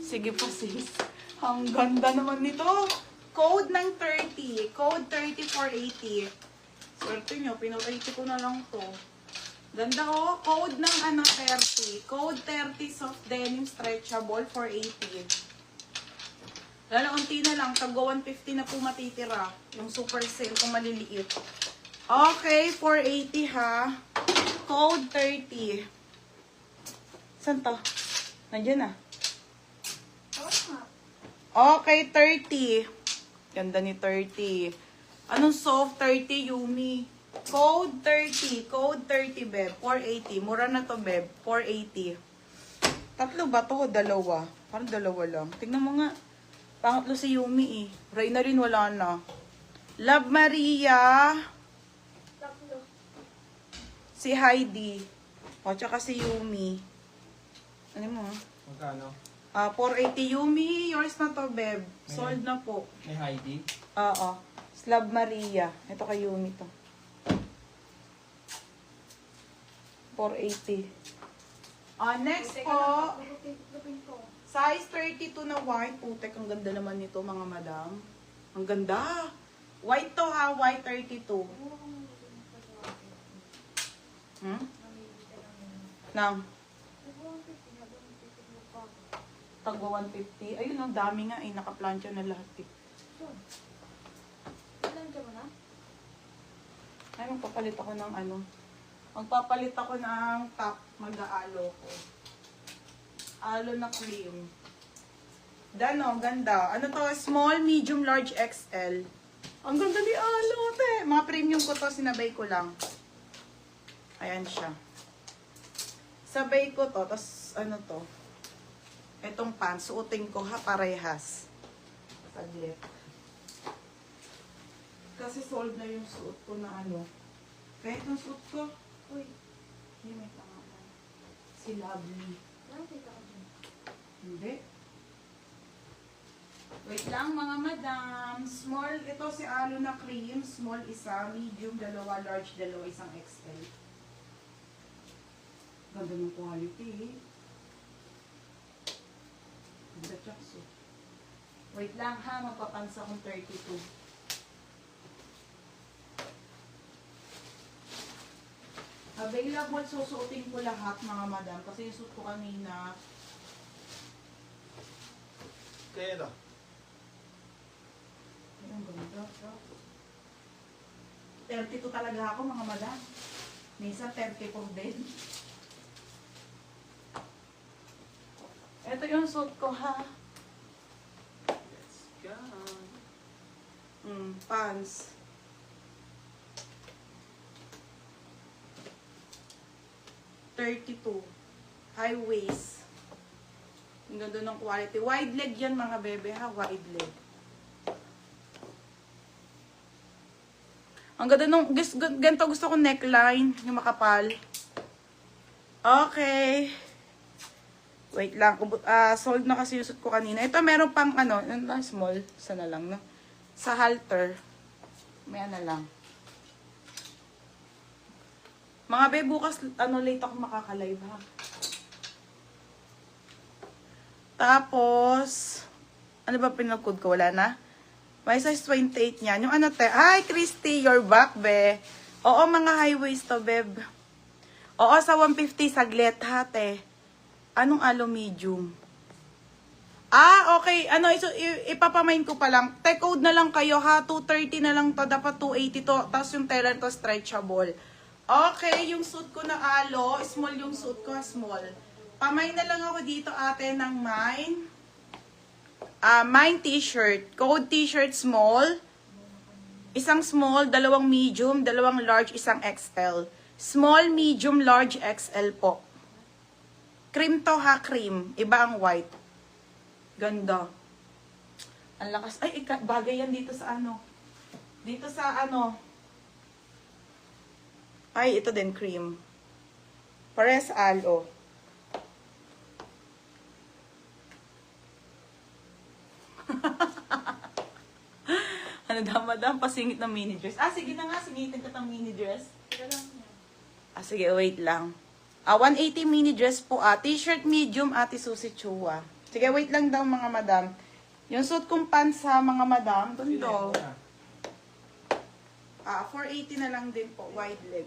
Sige po, sis. Ang ganda naman nito. Code ng 30. Code 30 for 80. Swerte nyo, pinag-80 ko na lang to. Ganda oh. Code ng 30. Code 30 soft denim stretchable for 80. Unti na lang. Tago 150 na po matitira. Yung super sale kung maliliit. Okay, 480 ha. Code 30. Saan to? Nandiyan na. Okay, 30. Ganda ni 30. Anong soft 30, Yumi? Code 30. Code 30, Beb. 480. Mura na to, Beb. 480. Tatlo ba to? Dalawa. Parang dalawa lang. Tignan mo nga. Pangatlo si Yumi eh. Ray na rin, wala na. Love Maria. Tatlo. Si Heidi. O, tsaka si Yumi. Ano mo? Magkano? 480 Yumi. Yours na to, Beb. Sold na po. May Heidi? Oo. Love Maria. Ito kay Yumi to. 480. Next po. Lupin ko. Size 32 na white. Putek, ang ganda naman nito, mga madam. Ang ganda. White to ha. White 32. Hmm? Nang? Tagwa 150. Ayun, ang dami nga eh. Nakaplansya na lahat eh. Ilan ka mo na? Ay, magpapalit ako ng ano. Magpapalit ako ng top. Mag-aalo ko. Alo na cream. Dano, ganda. Ano to? Small, medium, large, XL. Ang ganda ni alo, te. Mga premium ko to, sinabay ko lang. Ayan siya. Sabay ko to, tapos ano to. Etong pants, suotin ko ha, parehas. Saglit. Kasi sold na yung suot ko na ano. Kahit yung suot ko, uy, hindi may pangalan. Si Lovely. Nakita ko dyan. Hindi. Wait lang mga madam. Small, ito si alo na cream. Small isa, medium, dalawa, large, dalawa, isang XL. Ganda ng quality eh. Ganda chakso. Wait lang ha, magpapansa kong 32. Available, susuotin ko lahat mga madam. Kasi yung suit ko kanina. Kaya ito? Ay, ang ganda. 32 talaga ako mga madam. Minsan 34 din. Ito yung suit ko ha. Let's go. Pants. $32. High waist. Ang ganda ng quality. Wide leg yan mga bebe ha. Wide leg. Ang ganda nung, ganito gusto ko neckline. Yung makapal. Okay. Wait lang. Sold na kasi yung suit ko kanina. Ito meron pang ano, small. Sana lang no. Sa halter. May ano lang. Mga be, bukas, late ako makaka-live ha. Tapos, ano ba pinag-code ko? Wala na? May size 28 niyan. Yung ano te, hi Christy, you're back be. Oo, mga high waist to, beb. Oo, sa 150 saglit ha, te. Anong alo medium? Okay. Ano, ipapamain ko pa lang. Te, code na lang kayo ha. 230 na lang to. Dapat 280 to. Tapos yung teller to stretchable. Okay, yung suit ko na alo, small yung suit ko, small. Pamay na lang ako dito ate ng mine. Mine t-shirt. Code t-shirt small. Isang small, dalawang medium, dalawang large, isang XL. Small, medium, large, XL po. Cream to ha, cream. Iba ang white. Ganda. Ang lakas. Ay, bagay yan dito sa ano. Dito sa ano. Ay, ito din, cream. Pares alo. Ano daw, madam? Pasingit ng mini dress. Sige na nga. Singitin ka ng mini dress. Ito lang yan. Sige, wait lang. 180 mini dress po. T-shirt medium, Ate Susie Chua. Sige, wait lang daw mga madam. Yung suit kong pants ha, mga madam, doon daw. 480 na lang din po, wide leg.